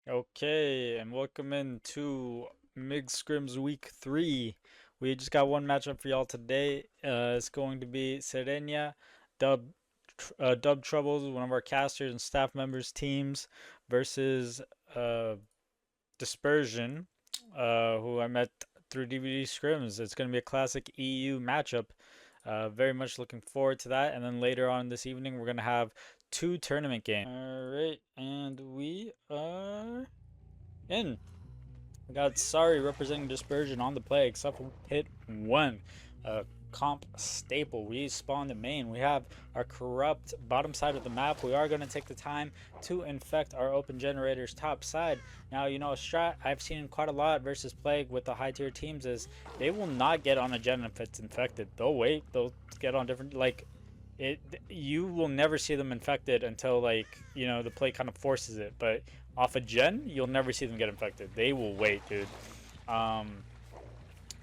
Okay, and welcome into MIGS Scrims Week 3. We just got one matchup for y'all today. It's going to be Sirenia, Dub Troubles, one of our casters and staff members' teams, versus Dispersion, who I met through DVD Scrims. It's going to be a classic EU matchup. Very much looking forward to that. And then later on this evening, we're going to have two tournament games. Alright, and we are in. We got Sorry representing Dispersion on the play, except for hit 1. Comp staple. We spawned the main. We have our corrupt bottom side of the map. We are going to take the time to infect our open generators top side. Now, a strat I've seen quite a lot versus Plague with the high tier teams is they will not get on a gen if it's infected. They'll wait. They'll get on different, it, you will never see them infected until the play kind of forces it. But off a gen, you'll never see them get infected. They will wait, dude.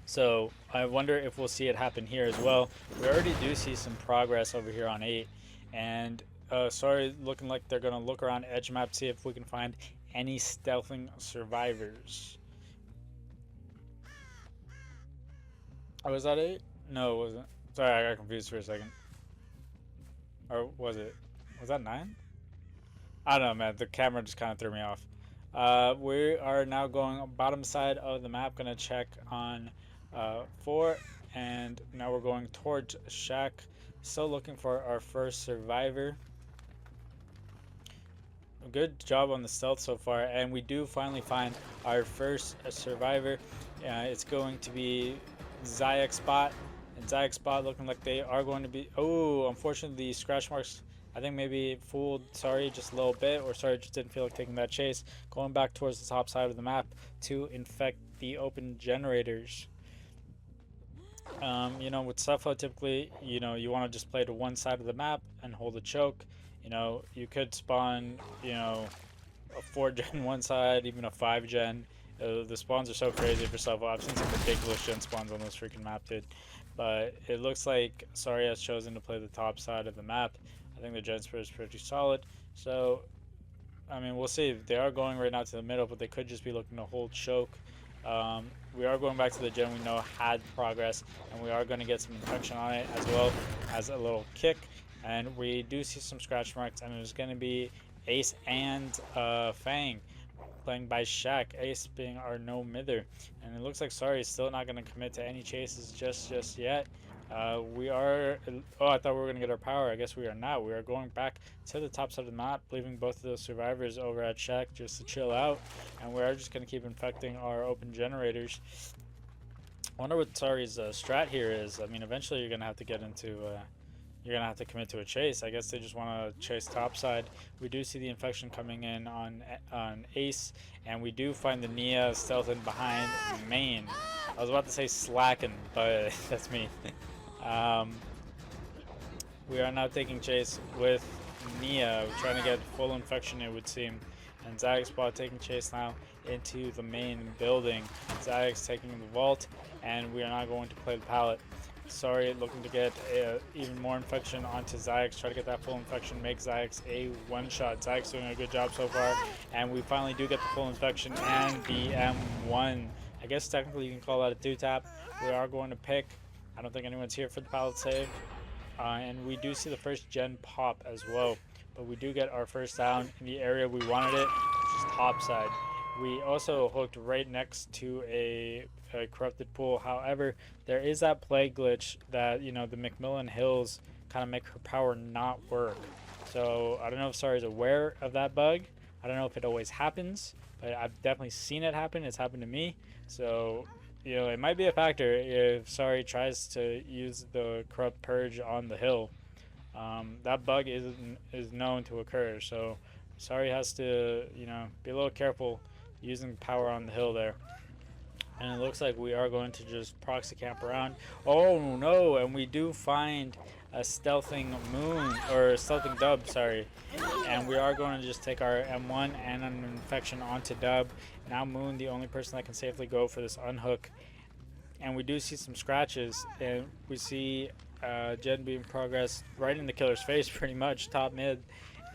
So I wonder if we'll see it happen here as well. We already do see some progress over here on 8, and sorry, looking like they're gonna look around edge map, see if we can find any stealthing survivors. Oh, was that 8? No, it wasn't. Sorry, I got confused for a second. Or was it? Was that 9? I don't know, man. The camera just kind of threw me off. We are now going bottom side of the map. Gonna check on 4, and now we're going towards Shack. Still looking for our first survivor. Good job on the stealth so far, and we do finally find our first survivor. It's going to be Zayak Spot, and Zayak Spot looking like they are going to be. Oh, unfortunately, the scratch marks I think maybe fooled Sorry just a little bit, or Sorry just didn't feel like taking that chase. Going back towards the top side of the map to infect the open generators. With Sufo, typically, you want to just play to one side of the map and hold a choke. You could spawn, a 4 gen one side, even a 5 gen. The spawns are so crazy for Sufo. I've seen some ridiculous gen spawns on this freaking map, dude. But it looks like Sorry has chosen to play the top side of the map. I think the gen spread is pretty solid. So, I mean, we'll see. They are going right now to the middle, but they could just be looking to hold choke. We are going back to the gen we know had progress, and we are going to get some infection on it as well as a little kick. And we do see some scratch marks, and there's going to be Ace and Fang playing by Shaq. Ace being our no mither, and it looks like Sorry is still not going to commit to any chases just yet. We are. Oh, I thought we were going to get our power. I guess we are not. We are going back to the top side of the map, leaving both of those survivors over at Shack just to chill out, and we are just going to keep infecting our open generators. I wonder what Sorry's strat here is. I mean, eventually you're going to have to get into. You're going to have to commit to a chase. I guess they just want to chase topside. We do see the infection coming in on Ace, and we do find the Nia stealthing behind main. I was about to say slacking, but that's me. We are now taking chase with Nia, trying to get full infection, it would seem. And Zag's Spot taking chase now into the main building. Zag's taking the vault, and we are now going to play the pallet. Sorry, looking to get even more infection onto Zayax. Try to get that full infection, make Zayax a one-shot. Zayax doing a good job so far, and we finally do get the full infection and the M1. I guess technically you can call that a 2-tap. We are going to pick. I don't think anyone's here for the pallet save. And we do see the first gen pop as well. But we do get our first down in the area we wanted it, which is top side. We also hooked right next to a corrupted pool. However, there is that plague glitch that, the McMillan Hills kind of make her power not work. So I don't know if Sorry is aware of that bug. I don't know if it always happens, but I've definitely seen it happen. It's happened to me. So, it might be a factor if Sorry tries to use the corrupt purge on the hill. That bug is known to occur. So Sorry has to, be a little careful using power on the hill there. And it looks like we are going to just proxy camp around. Oh no, and we do find a stealthing moon, or stealthing dub, sorry. And we are going to just take our M1 and an infection onto dub. Now Moon, the only person that can safely go for this unhook. And we do see some scratches, and we see Gen being progress right in the killer's face pretty much, top mid.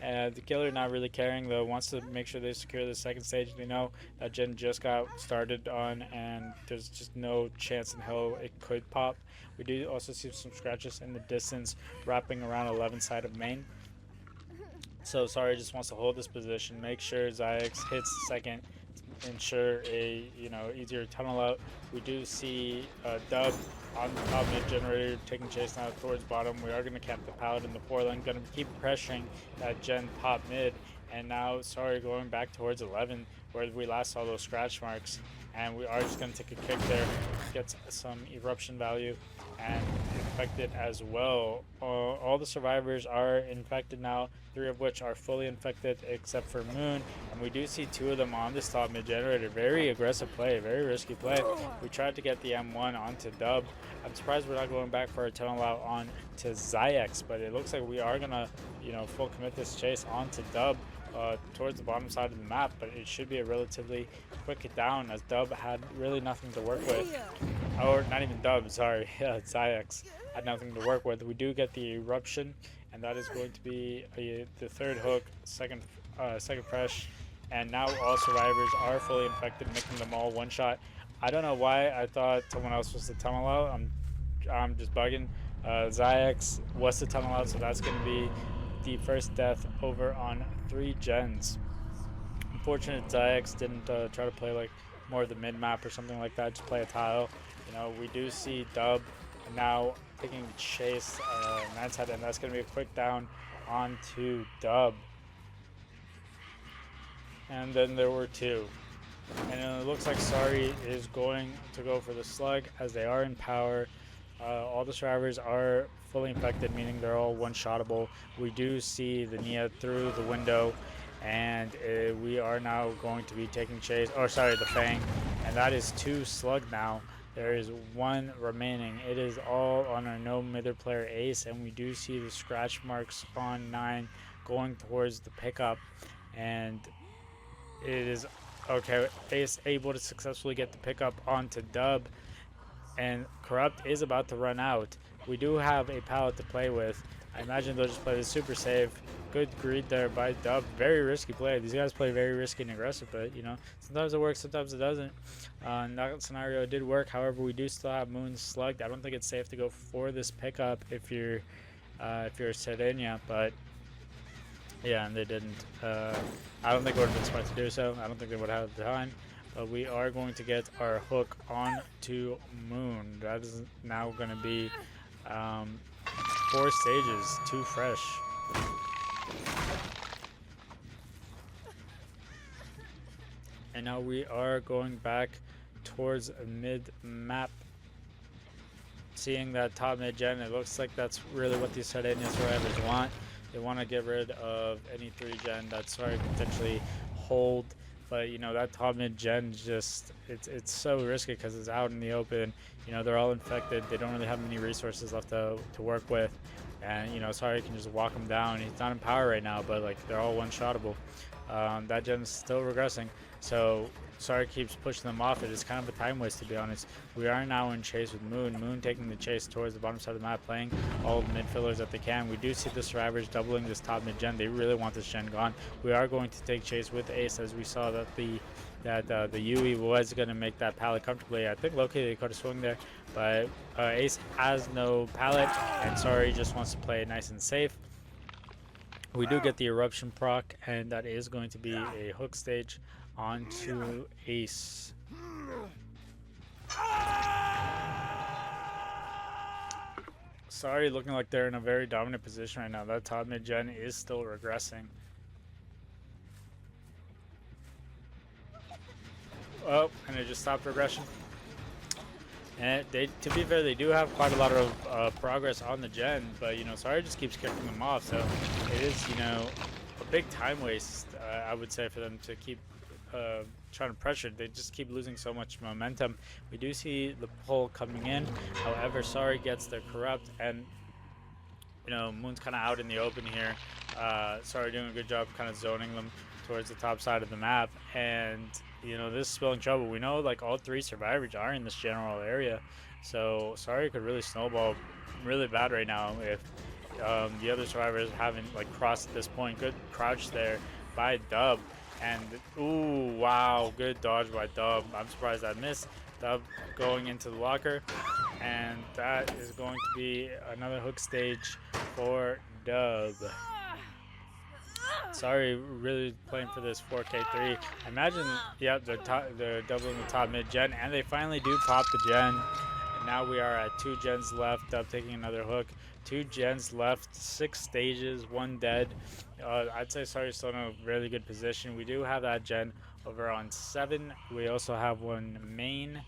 And the killer not really caring though, wants to make sure they secure the second stage. They know that gen just got started on and there's just no chance in hell it could pop. We do also see some scratches in the distance wrapping around 11 side of main. So Sorry just wants to hold this position, make sure Zyx hits second, ensure a easier tunnel out. We do see Dub on the top mid generator taking chase now towards bottom. We are going to cap the pallet in the 4 lane, going to keep pressuring that gen pop mid. And now Sorry going back towards 11 where we last saw those scratch marks, and we are just going to take a kick there, get some eruption value and infected as well. All the survivors are infected now, 3 of which are fully infected except for Moon, and we do see 2 of them on this top mid generator. Very aggressive play, very risky play. We tried to get the M1 onto Dub. I'm surprised we're not going back for a tunnel out on to Zyx, but it looks like we are gonna full commit this chase onto Dub towards the bottom side of the map, but it should be a relatively quick down as Dub had really nothing to work with. Or not even Dub, sorry, yeah, Zyx had nothing to work with. We do get the eruption, and that is going to be the 3rd hook, second fresh, and now all survivors are fully infected, making them all one shot. I don't know why I thought someone else was the tunnel out. I'm just bugging. Zyx was the tunnel out, so that's going to be the first death over on 3 gens. Unfortunate Zyx didn't try to play like more of the mid map or something like that, just play a tile. We do see Dub now taking the chase man's head, and that's going to be a quick down onto Dub. And then there were 2. And it looks like Sorry is going to go for the slug as they are in power. All the survivors are fully infected, meaning they're all one-shottable. We do see the Nia through the window, and we are now going to be taking chase. Oh, sorry, the Fang. And that is 2 slug now. There is 1 remaining. It is all on our no midder player Ace, and we do see the scratch marks on 9 going towards the pickup. And it is okay. Ace able to successfully get the pickup onto Dub, and Corrupt is about to run out. We do have a pallet to play with. I imagine they'll just play this super safe. Good greed there by Dub. Very risky play. These guys play very risky and aggressive, but sometimes it works, sometimes it doesn't. That scenario did work. However, we do still have Moon slugged. I don't think it's safe to go for this pickup if you're Sirenia, but yeah, and they didn't. I don't think it would have been smart to do so. I don't think they would have the time. But we are going to get our hook on to Moon. That is now going to be 4 stages, 2 fresh. And now we are going back towards mid-map. Seeing that top mid-gen, it looks like that's really what these Sirenia survivors want. They want to get rid of any 3-gen that Sorry potentially hold. But that top mid gen just it's so risky because it's out in the open. They're all infected. They don't really have many resources left to work with, and Sorry can just walk them down. He's not in power right now, but like they're all one-shottable. That gen is still regressing, so Sorry keeps pushing them off. It is kind of a time waste, to be honest. We are now in chase with Moon. Moon taking the chase towards the bottom side of the map, playing all the mid fillers that they can. We do see the survivors doubling this top mid gen. They really want this gen gone. We are going to take chase with Ace, as we saw that the Yui was going to make that pallet comfortably. I think Loki they could have swung there, but Ace has no pallet, and Sorry just wants to play it nice and safe. We do get the eruption proc, and that is going to be a hook stage onto Ace. Sorry, looking like they're in a very dominant position right now. That top mid gen is still regressing. Oh, and it just stopped regression. And to be fair, they do have quite a lot of progress on the gen, but Sorry just keeps kicking them off. So it is a big time waste, I would say, for them to keep trying to pressure. They just keep losing so much momentum. We do see the pull coming in. However, Sorry gets their corrupt, and Moon's kind of out in the open here. Sorry doing a good job kind of zoning them towards the top side of the map, and this is spilling trouble. We know like all 3 survivors are in this general area, so Sorry could really snowball really bad right now The other survivors haven't like crossed at this point. Good crouch there by Dub. And ooh, wow, good dodge by Dub. I'm surprised I missed. Dub going into the locker, and that is going to be another hook stage for Dub. Sorry, really playing for this 4K3. Imagine, yeah, they're doubling the top mid gen, and they finally do pop the gen. And now we are at 2 gens left. Dub taking another hook. 2 gens left, 6 stages, 1 dead. I'd say Sorry's still in a really good position. We do have that gen over on 7. We also have one main.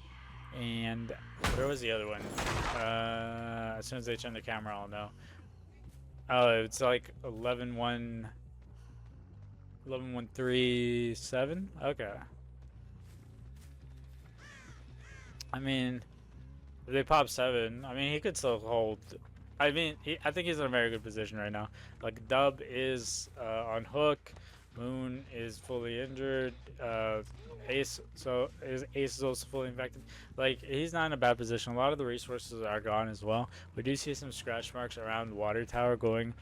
And where was the other one? As soon as they turn the camera, I'll know. Oh, it's like 11-1. 11-1-3-7? Okay. I mean, if they pop 7, I mean, he could still hold. I mean, I think he's in a very good position right now. Like, Dub is on hook. Moon is fully injured. Ace is also fully infected. Like, he's not in a bad position. A lot of the resources are gone as well. We do see some scratch marks around Water Tower going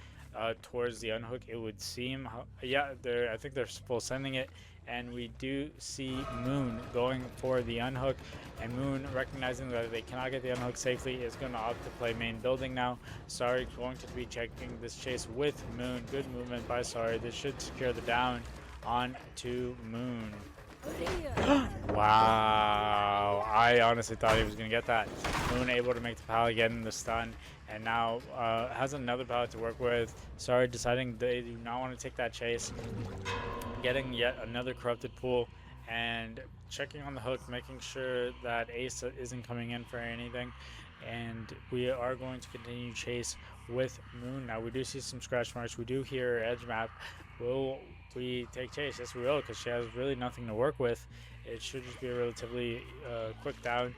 towards the unhook. It would seem, yeah, I think they're full sending it, and we do see Moon going for the unhook, and Moon, recognizing that they cannot get the unhook safely, is going to opt to play main building now. Sorry going to be checking this chase with Moon. Good movement by Sorry. This should secure the down on to Moon. Wow, I honestly thought he was going to get that. Moon able to make the pallet, get in the stun, and now has another pallet to work with. Sorry deciding they do not want to take that chase. Getting yet another corrupted pool, and checking on the hook, making sure that Ace isn't coming in for anything. And we are going to continue chase with Moon. Now we do see some scratch marks. We do hear edge map. Will we take chase? Yes, we will, because she has really nothing to work with. It should just be a relatively quick down,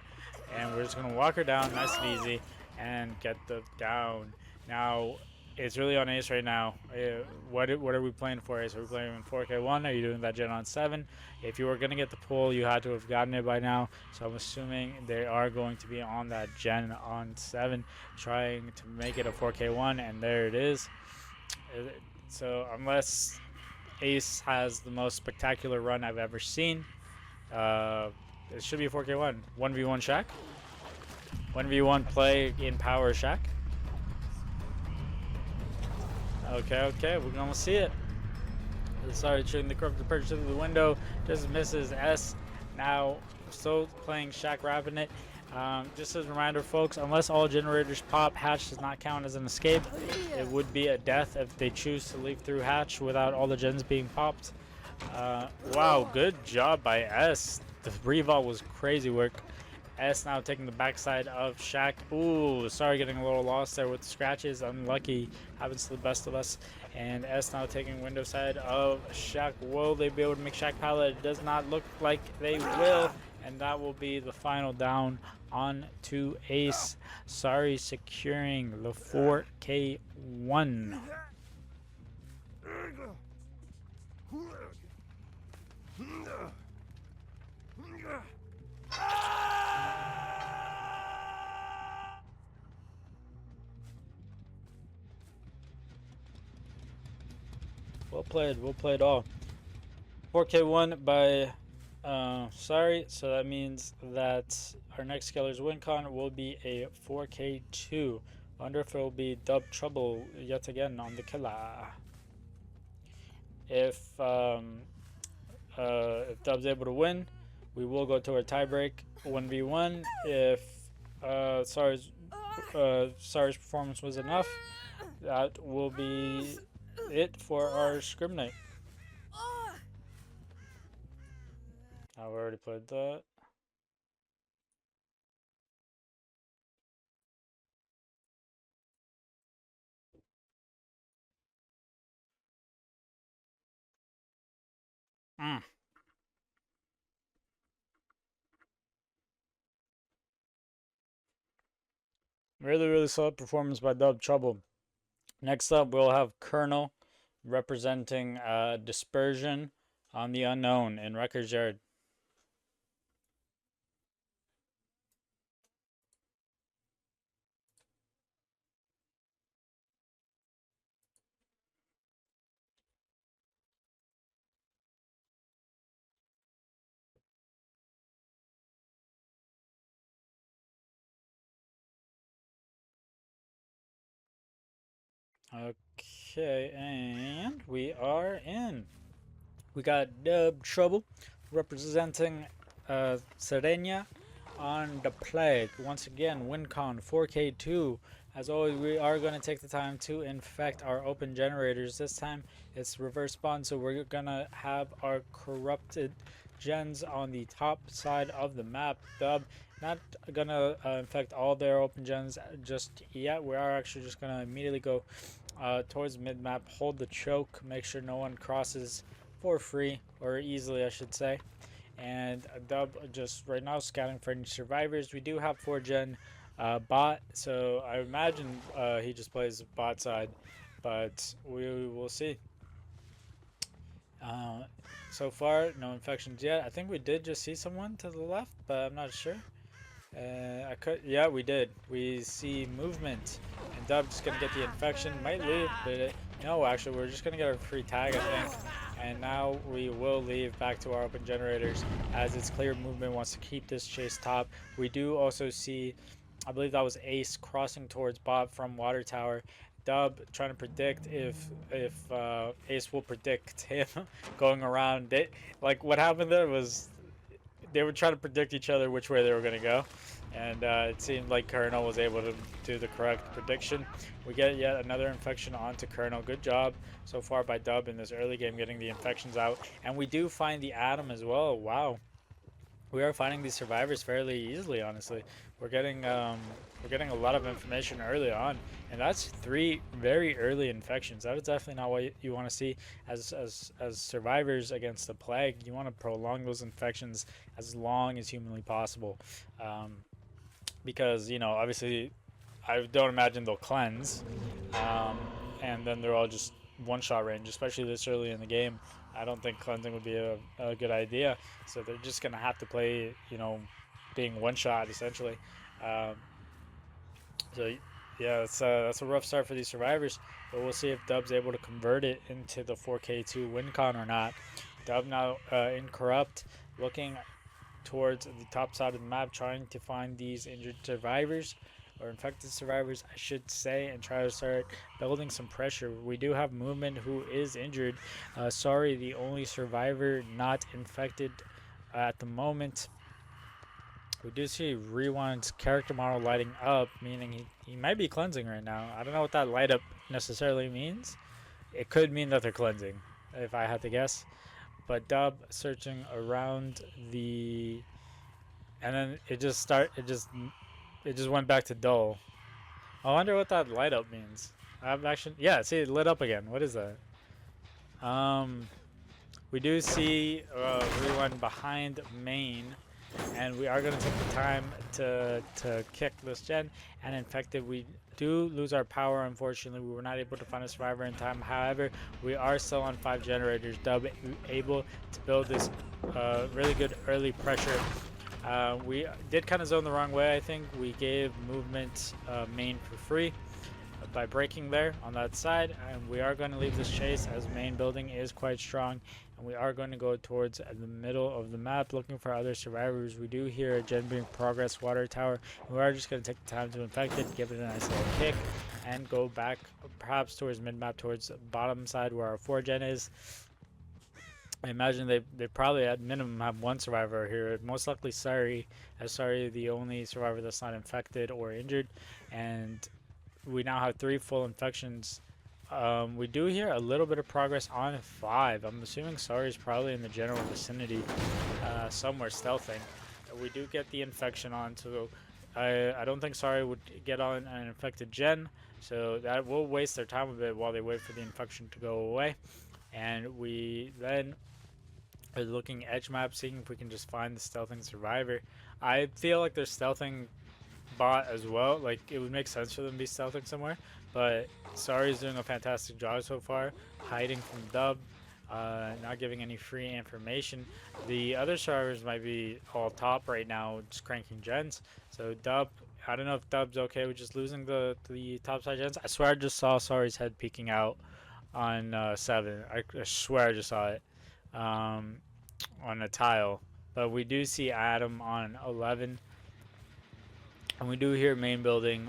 and we're just going to walk her down nice and easy and get the down. Now it's really on Ace right now. What are we playing for, Ace? Are we playing in 4K1? Are you doing that gen on 7? If you were going to get the pull, you had to have gotten it by now. So I'm assuming they are going to be on that gen on 7, trying to make it a 4K1, and there it is. So unless Ace has the most spectacular run I've ever seen, it should be a 4K1. 1v1 Shaq. 1v1 play in power Shaq. Okay, we're gonna see it. Sorry, shooting the corrupted purchase through the window, just misses S. Now, still playing Shaq, wrapping it. Just as a reminder, folks, unless all generators pop, hatch does not count as an escape. It would be a death if they choose to leave through hatch without all the gens being popped. Wow, good job by S. The revolt was crazy work. S now taking the backside of Shaq. Ooh, Sorry, getting a little lost there with the scratches. Unlucky, happens to the best of us. And S now taking window side of Shaq. Will they be able to make Shaq pallet? It does not look like they will. And that will be the final down on to Ace. Sorry, securing the 4K1. Well played all. 4K1 by Sorry, so that means that our next Scalar's WinCon will be a 4K2. Wonder if it will be Dub Trouble yet again on the killer. If Dub's able to win, we will go to our tiebreak 1v1. If Sorry's performance was enough, that will be it for our Scrim night. I've already played that. Really solid performance by Dub Trouble. Next up, we'll have Colonel representing Dispersion on the Unknown in Records Yard. Okay, and we are in. We got Dub Trouble representing Sirenia on the plague. Once again, WinCon 4K2. As always, we are going to take the time to infect our open generators. This time it's reverse spawn, so we're going to have our corrupted gens on the top side of the map. Dub not going to infect all their open gens just yet. We are actually just going to immediately go towards mid-map, hold the choke, make sure no one crosses for free, or easily I should say. And Dub just right now scouting for any survivors. We do have 4-gen bot, so I imagine he just plays bot side, but we will see. So far, no infections yet. I think we did just see someone to the left, but I'm not sure. Yeah, we did. We see movement, and Dub just gonna get the infection. Might leave, but no, actually, we're just gonna get a free tag, I think. And now we will leave back to our open generators, as it's clear movement wants to keep this chase top. We do also see, I believe that was Ace crossing towards bot from water tower. Dub trying to predict if Ace will predict him going around. Like what happened there was they would try to predict each other which way they were going to go, and it seemed like Colonel was able to do the correct prediction. We get yet another infection onto Colonel. Good job so far by Dub in this early game getting the infections out, and we do find the Atom as well. Wow, we are finding these survivors fairly easily. Honestly, we're getting a lot of information early on, and that's 3 very early infections. That is definitely not what you want to see as survivors against the plague. You want to prolong those infections as long as humanly possible, because obviously I don't imagine they'll cleanse, and then they're all just one-shot range, especially this early in the game. I don't think cleansing would be a good idea. So they're just gonna have to play, being one-shot essentially. Um, so yeah, that's a rough start for these survivors, but we'll see if Dub's able to convert it into the 4K2 win con or not. Dub now in corrupt, looking towards the top side of the map, trying to find these injured survivors, or infected survivors, I should say, and try to start building some pressure. We do have movement who is injured. Sorry, the only survivor not infected at the moment. We do see Rewind's character model lighting up, meaning he might be cleansing right now. I don't know what that light up necessarily means. It could mean that they're cleansing, if I had to guess. But Dub searching around the, and then it just went back to dull. I wonder what that light up means. I've actually, yeah, see, it lit up again. What is that? We do see Rewind behind main, and we are going to take the time to kick this gen and infected. We do lose our power, unfortunately. We were not able to find a survivor in time. However, we are still on 5 generators. Dub able to build this really good early pressure. We did kind of zone the wrong way, I think. We gave movement main for free by breaking there on that side, and we are going to leave this chase as main building is quite strong, and we are going to go towards the middle of the map looking for other survivors. We do hear a gen being progress water tower, and we are just going to take the time to infect it, give it a nice little kick, and go back perhaps towards mid-map, towards the bottom side where our 4-gen is. I imagine they probably at minimum have 1 survivor here, most likely Sari, as Sari the only survivor that's not infected or injured, and we now have 3 full infections. We do hear a little bit of progress on 5. I'm assuming Sari is probably in the general vicinity, somewhere stealthing. We do get the infection on, so I don't think Sari would get on an infected gen, so that will waste their time a bit while they wait for the infection to go away. And we then are looking edge map, seeing if we can just find the stealthing survivor. I feel like they're stealthing bot as well. Like, it would make sense for them to be stealthing somewhere, but Sari's doing a fantastic job so far, hiding from Dub, not giving any free information. The other survivors might be all top right now, just cranking gens. So Dub, I don't know if Dub's okay with just losing the top side gens. I swear I just saw Sari's head peeking out on 7. I swear I just saw it on a tile. But we do see Adam on 11. And we do hear main building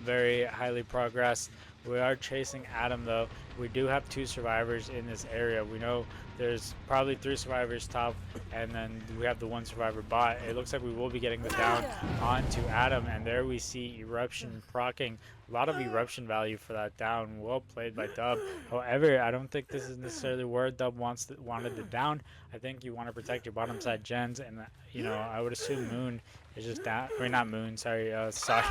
very highly progressed. We are chasing Adam though. We do have 2 survivors in this area. We know there's probably 3 survivors top, and then we have the 1 survivor bot. It looks like we will be getting the down onto Adam, and there we see Eruption proccing. A lot of eruption value for that down. Well played by Dub. However, I don't think this is necessarily where Dub wanted the down. I think you want to protect your bottom side gens, and you know, I would assume Moon is just down. Or not Moon, sorry, sorry.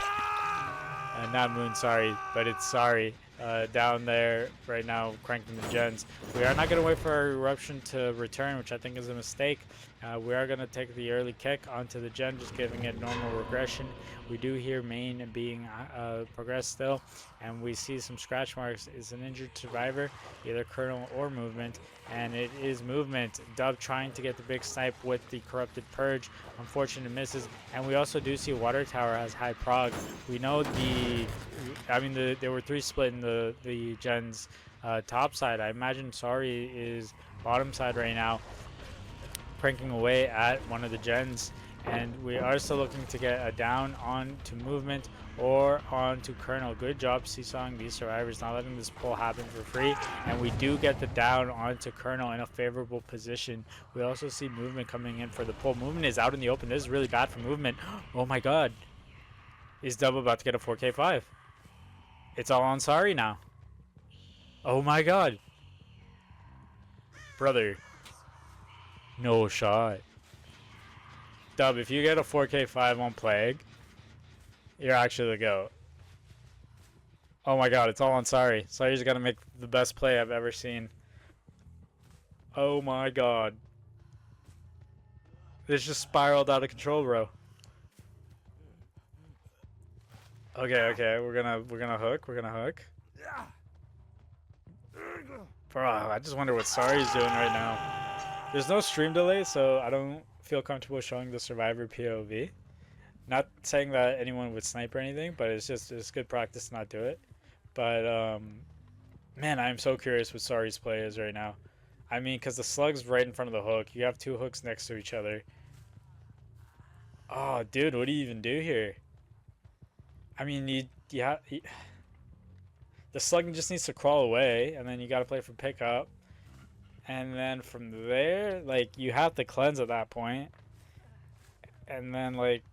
Not Moon, sorry, but it's sorry. Down there right now, cranking the gens. We are not going to wait for our eruption to return, which I think is a mistake. We are going to take the early kick onto the gen, just giving it normal regression. We do hear main being progressed still, and we see some scratch marks. It's an injured survivor, either Colonel or Movement, and it is Movement. Dub trying to get the big snipe with the Corrupted Purge. Unfortunate misses, and we also do see Water Tower has high prog. We know there were 3 split in the gens top side. I imagine Sorry is bottom side right now, cranking away at one of the gens, and we are still looking to get a down on to Movement or on to Colonel. Good job seesawing these survivors, not letting this pull happen for free, and we do get the down onto Colonel in a favorable position. We also see Movement coming in for the pull. Movement is out in the open. This is really bad for Movement. Oh my god. Is Dub about to get a 4K5? It's all on Sorry now. Oh my god. Brother. No shot. Dub, if you get a 4K5 on Plague, you're actually the GOAT. Oh my god, it's all on Sorry. Sorry's gonna make the best play I've ever seen. Oh my god. This just spiraled out of control, bro. Okay, we're gonna hook. Bro, I just wonder what Sorry's doing right now. There's no stream delay, so I don't feel comfortable showing the survivor POV. Not saying that anyone would snipe or anything, but it's good practice to not do it. But man, I'm so curious what Sorry's play is right now. I mean, because the slug's right in front of the hook. You have 2 hooks next to each other. Oh, dude, what do you even do here? I mean, the slug just needs to crawl away, and then you got to play for pickup. And then from there, like, you have to cleanse at that point. And then, like,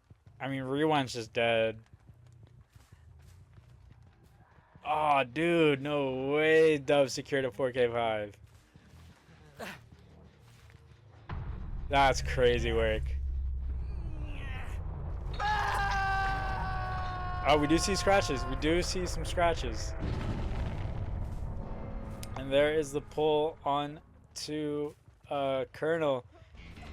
I mean, Rewind's just dead. Oh, dude, no way Dub secured a 4K5. That's crazy work. Oh, we do see scratches. We do see some scratches. And there is the pull on to Colonel.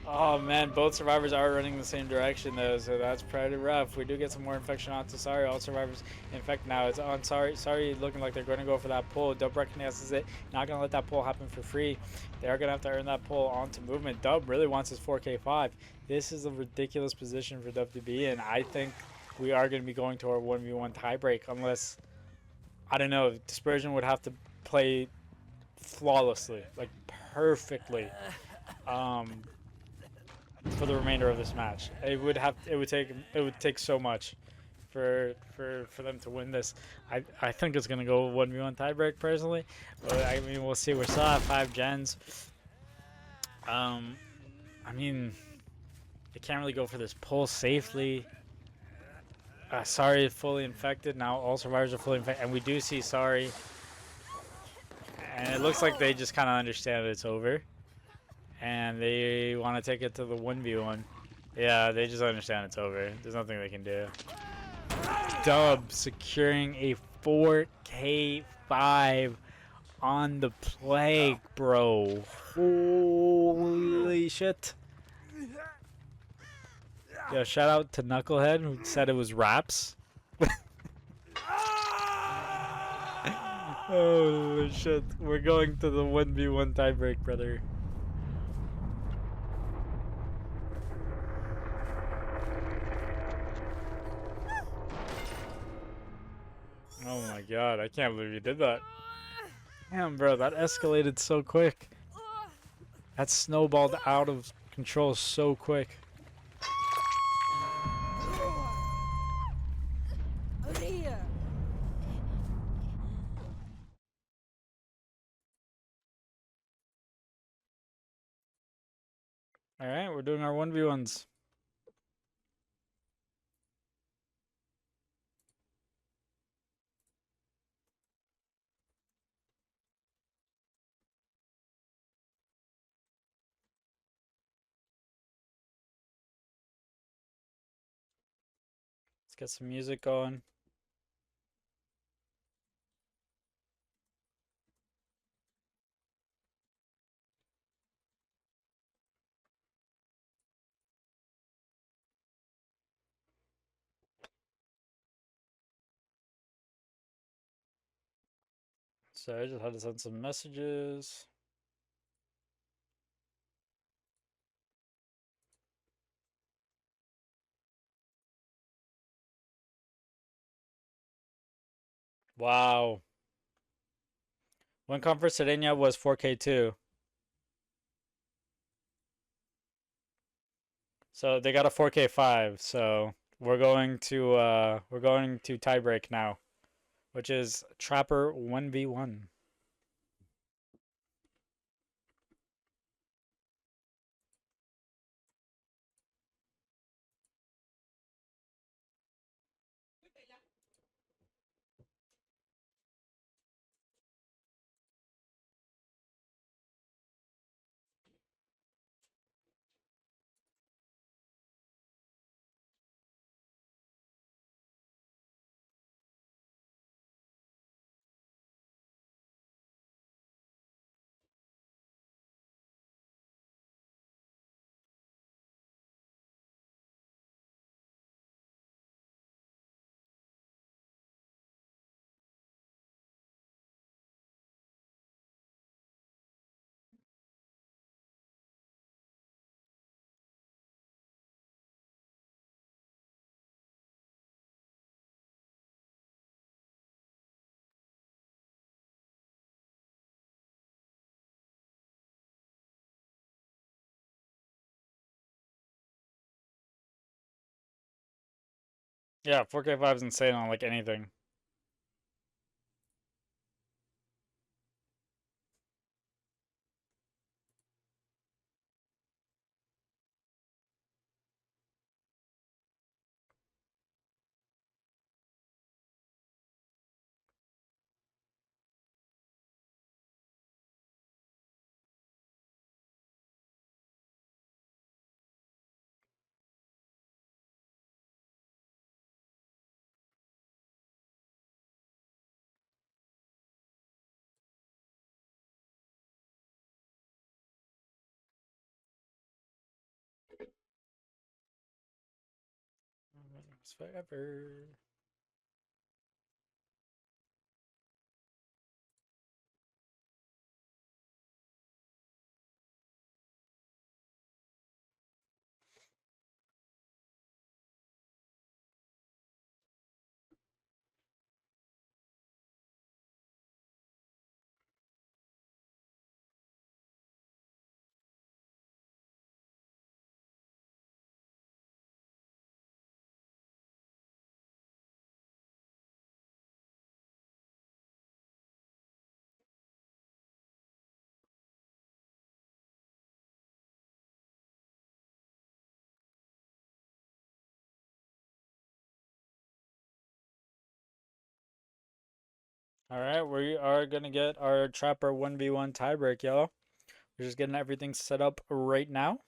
Oh man, both survivors are running the same direction though, so that's pretty rough. We do get some more infection onto Sorry. All survivors infect now. It's on Sorry. Sorry looking like they're going to go for that pull. Dub recognizes it. Not going to let that pull happen for free. They are going to have to earn that pull onto Movement. Dub really wants his 4K5. This is a ridiculous position for Dub to be in. I think we are going to be going to our 1v1 tiebreak unless, I don't know, Dispersion would have to play flawlessly, like perfectly, for the remainder of this match. It would take so much for them to win this. I think it's gonna go 1v1 tiebreak personally, but I mean we'll see. We're still at 5 gens. I mean they can't really go for this pull safely. Sorry is fully infected now. All survivors are fully infected, and we do see Sorry. And it looks like they just kind of understand that it's over. And they want to take it to the 1v1. Yeah, they just understand it's over. There's nothing they can do. Dub securing a 4K5 on the Plague, bro. Holy shit. Yo, shout out to Knucklehead who said it was raps. Holy shit. We're going to the 1v1 tiebreak, brother. Oh my god, I can't believe you did that. Damn, bro, that escalated so quick. That snowballed out of control so quick. All right, we're doing our 1v1s. Let's get some music going. So I just had to send some messages. Wow. One comp for Sirenia was 4K2. So they got a 4K5. So we're going to tiebreak now, which is Trapper 1v1. Yeah, 4K5 is insane on like anything. It's forever. All right, we are gonna get our Trapper 1v1 tiebreak, y'all. We're just getting everything set up right now.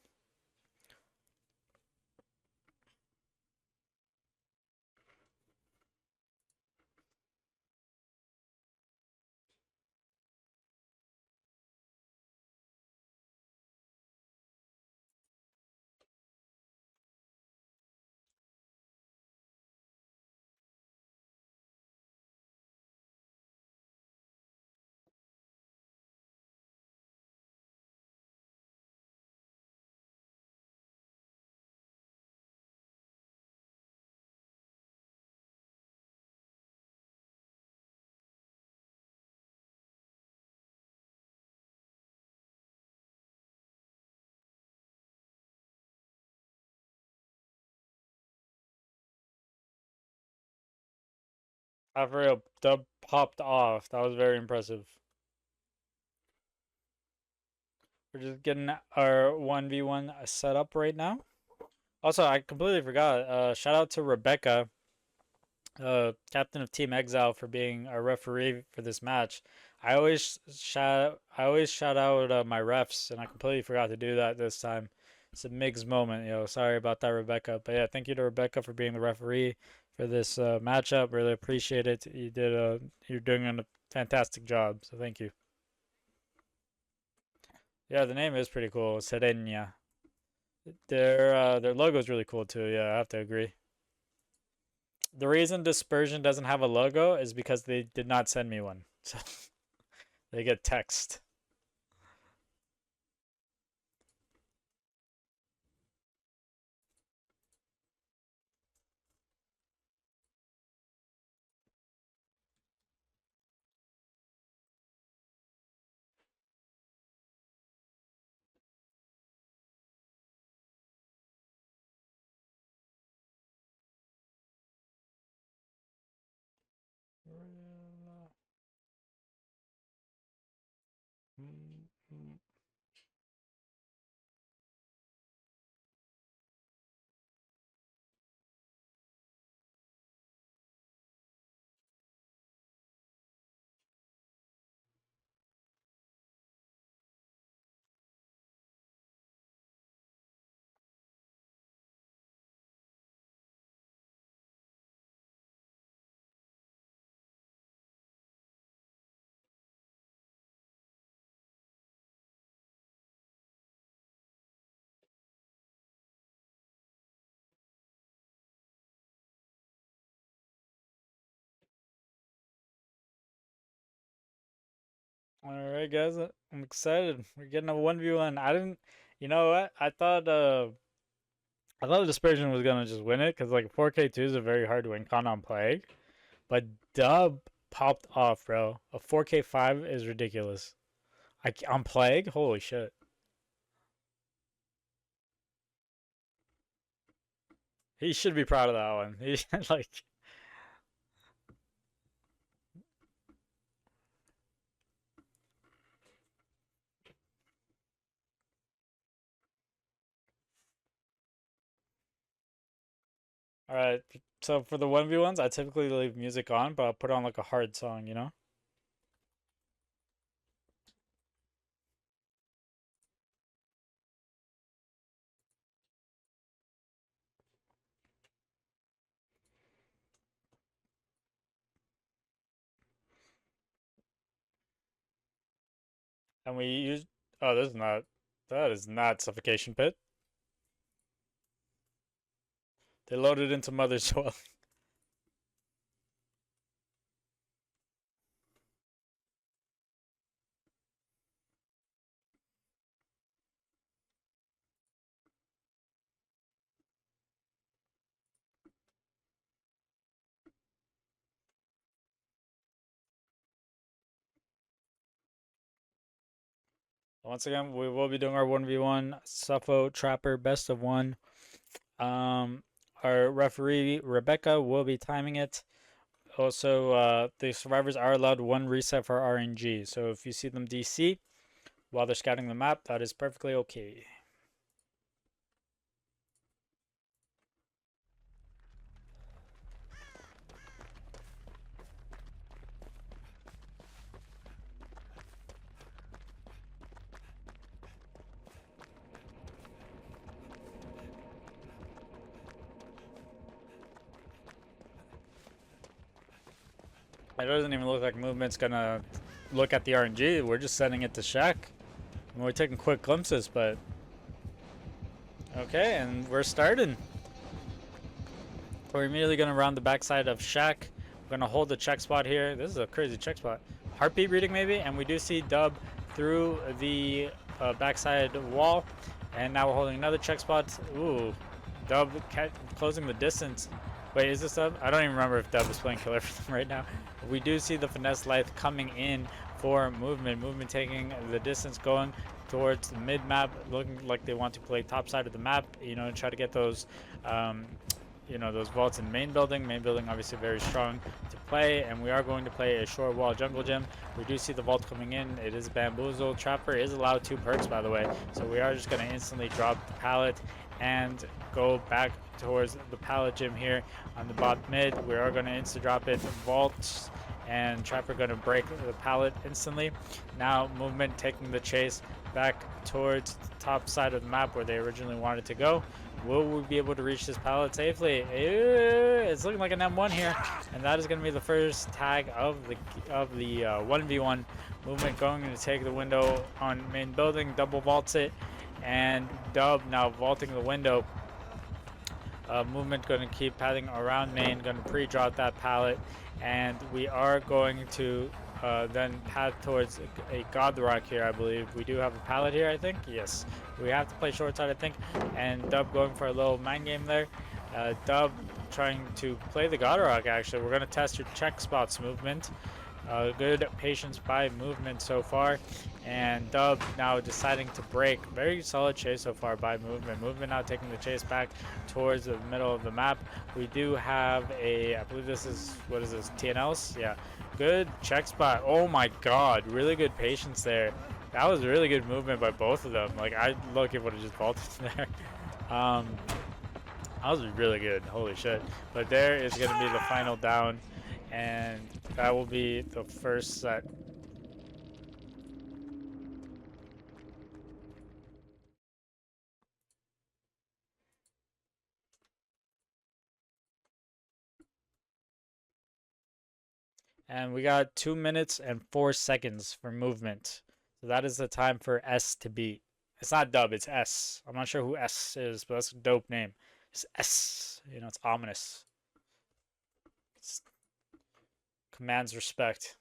After a dub popped off, that was very impressive. We're just getting our 1v1 set up right now. Also, I completely forgot. Shout out to Rebecca, captain of Team Exile, for being our referee for this match. I always shout out my refs, and I completely forgot to do that this time. It's a MIGS moment, yo. Sorry about that, Rebecca. But yeah, thank you to Rebecca for being the referee for this matchup. Really appreciate it. You're doing a fantastic job. So thank you. Yeah, the name is pretty cool. Sirenia. Their logo is really cool too. Yeah, I have to agree. The reason Dispersion doesn't have a logo is because they did not send me one. So they get text. All right, guys, I'm excited. We're getting a 1v1. You know what? I thought Dispersion was gonna just win it because like 4K2 is a very hard to win con on Plague, but Dub popped off, bro. A 4K5 is ridiculous. On Plague, holy shit. He should be proud of that one. He like. All right, so for the 1v1s, I typically leave music on, but I'll put on like a hard song, you know? And we use. Oh, this is not. That is not Suffocation Pit. They loaded into Mother's Dwelling. Once again, we will be doing our 1v1 Sufo Trapper best of one. Our referee, Rebecca, will be timing it. Also, the survivors are allowed one reset for RNG. So if you see them DC while they're scouting the map, that is perfectly okay. It doesn't even look like movement's gonna look at the RNG. We're just sending it to Shack. And we're taking quick glimpses, but okay, and we're starting. We're immediately gonna round the backside of Shack. We're gonna hold the check spot here. This is a crazy check spot. Heartbeat reading maybe, and we do see Dub through the backside wall. And now we're holding another check spot. Ooh, Dub closing the distance. Wait, is this Dub? I don't even remember if Dub is playing killer for them right now. We do see the Finesse Lithe coming in for movement. Movement taking the distance, going towards the mid map, looking like they want to play top side of the map, you know, try to get those those vaults in main building. Main building obviously very strong to play, and we are going to play a short wall jungle gym. We do see the vault coming in. It is bamboozle. Trapper is allowed 2 perks, by the way, so we are just going to instantly drop the pallet and go back towards the pallet gym here on the bot mid. We are going to insta drop it, vaults, and Trapper going to break the pallet instantly. Now movement taking the chase back towards the top side of the map where they originally wanted to go. Will we be able to reach this pallet safely? It's looking like an M1 here, and that is going to be the first tag of the 1v1. Movement going to take the window on main building, double vaults it, and Dub now vaulting the window. Movement going to keep padding around main, going to pre-drop that pallet, and we are going to then pad towards a God Rock here, I believe. We do have a pallet here, I think. Yes, we have to play short side, I think. And Dub going for a little mind game there. Dub trying to play the God Rock, actually. We're going to test your check spots movement. Good patience by movement so far. And Dub now deciding to break. Very solid chase so far by movement. Movement now taking the chase back towards the middle of the map. We do have I believe this is, what is this, TNLs? Yeah. Good check spot. Oh my god. Really good patience there. That was really good movement by both of them. Like, I look at what it just vaulted there. That was really good. Holy shit. But there is going to be the final down. And that will be the first set. And we got 2 minutes and 4 seconds for movement. So that is the time for S to beat. It's not Dub, it's S. I'm not sure who S is, but that's a dope name. It's S. It's ominous. It commands respect.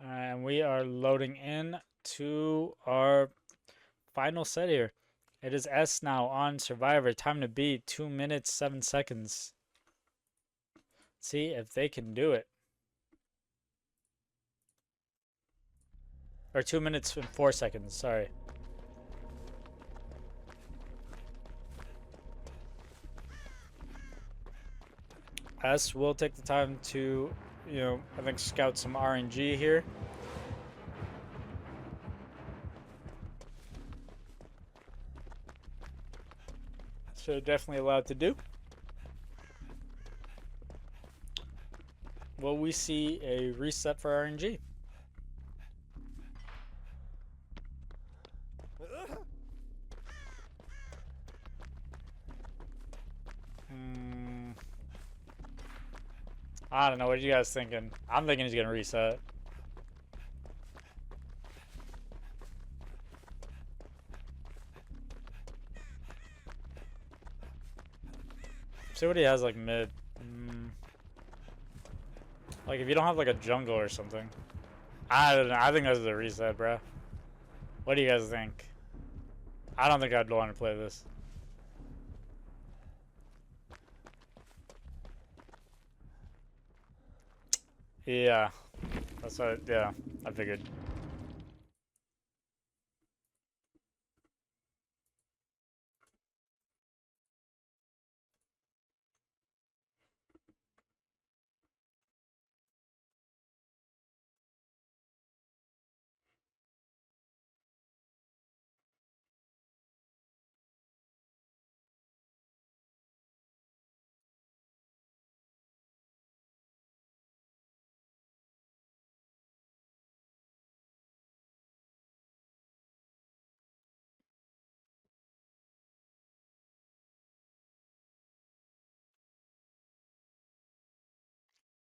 And we are loading in to our final set here. It is S now on Survivor. Time to beat 2 minutes, 7 seconds. See if they can do it. Or 2 minutes and 4 seconds, sorry. S will take the time to, I think scout some RNG here. So definitely allowed to do. Will we see a reset for RNG? I don't know. What are you guys thinking? I'm thinking he's going to reset. See what he has like mid. Like if you don't have like a jungle or something. I don't know. I think that's a reset, bro. What do you guys think? I don't think I'd want to play this. Yeah. That's what, yeah, I figured.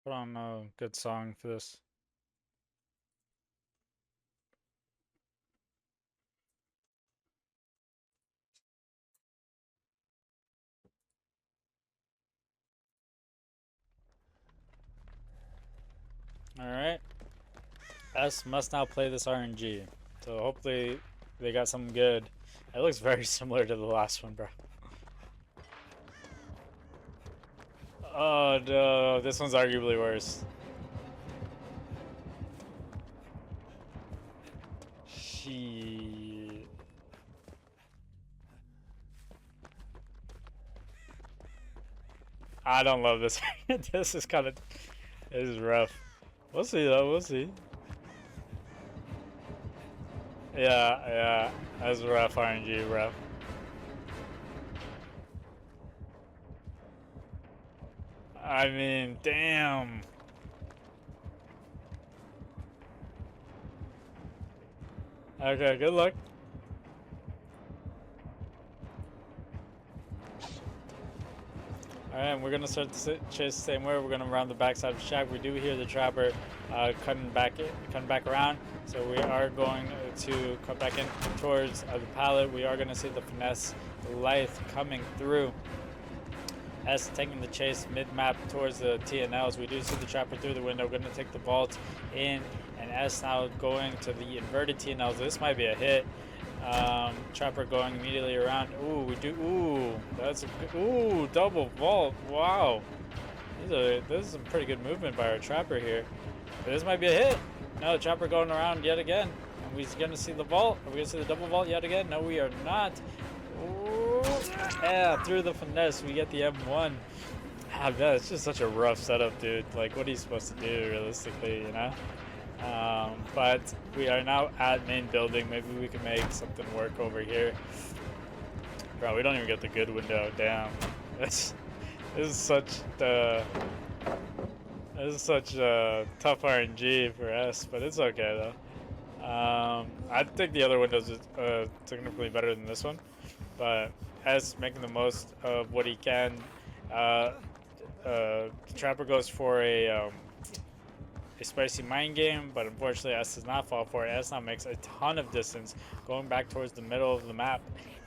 Put on a good song for this. Alright. S must now play this RNG. So hopefully they got something good. It looks very similar to the last one, bro. Oh no, this one's arguably worse. Shit. I don't love this. This is kind of... This is rough. We'll see though, we'll see. Yeah, that's rough RNG, bro. I mean, damn. Okay, good luck. Alright, we're gonna start the chase the same way. We're gonna round the backside of the shack. We do hear the trapper cutting back around, so we are going to cut back in towards the pallet. We are gonna see the finesse lithe coming through. S taking the chase mid-map towards the TNLs. We do see the trapper through the window. We're gonna take the vault in, and S now going to the inverted TNLs. This might be a hit. Trapper going immediately around. Ooh, we do. Ooh, that's a good. Ooh, double vault. Wow. This is some pretty good movement by our trapper here. But this might be a hit. No, trapper going around yet again. Are we gonna see the vault? Are we gonna see the double vault yet again? No, we are not. Ooh, yeah, through the finesse, we get the M1. Ah, man, it's just such a rough setup, dude. Like, what are you supposed to do, realistically, you know? But we are now at main building. Maybe we can make something work over here. Bro, we don't even get the good window. Damn. This is such tough RNG for us, but it's okay though. I think the other windows is significantly better than this one, but S making the most of what he can. The trapper goes for a spicy mind game, but unfortunately S does not fall for it. S now makes a ton of distance going back towards the middle of the map,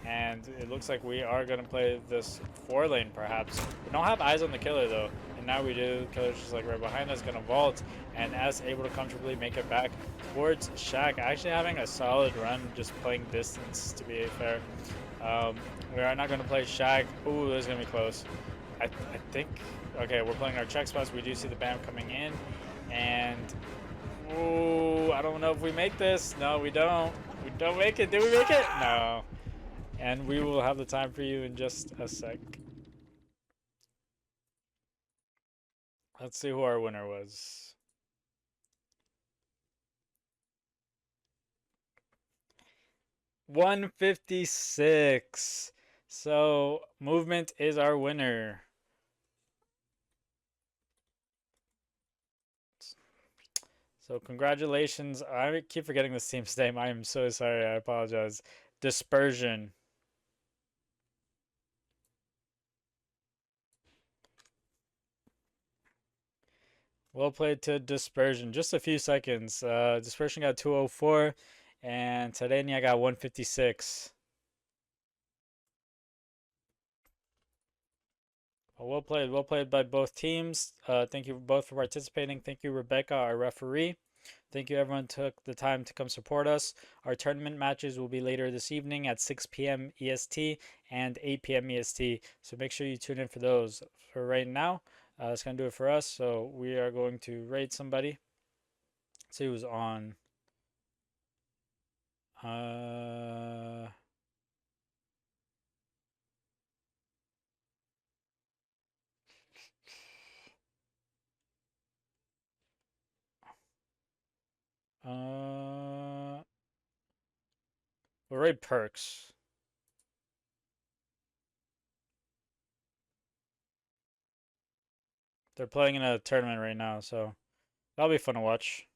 and it looks like we are going to play this 4-lane perhaps. We don't have eyes on the killer though, and now we do. Killer's just like right behind us, gonna vault, and S able to comfortably make it back towards Shack, actually having a solid run, just playing distance to be fair. We are not going to play Shack. Ooh, this is going to be close. I think, okay, we're playing our check spots. We do see the BAM coming in. And, ooh, I don't know if we make this. No, we don't. We don't make it. Did we make it? No. And we will have the time for you in just a sec. Let's see who our winner was. $156. So, movement is our winner. So congratulations. I keep forgetting this team's name. I am so sorry. I apologize. Dispersion. Well played to Dispersion. Just a few seconds. Dispersion got 204 and Sirenia got 156. Well played by both teams. Thank you both for participating. Thank you, Rebecca, our referee. Thank you, everyone took the time to come support us. Our tournament matches will be later this evening at 6 p.m. EST and 8 p.m. EST. So make sure you tune in for those. For right now, that's going to do it for us. So we are going to raid somebody. See who's on. We'll raid Perks. They're playing in a tournament right now, so that'll be fun to watch.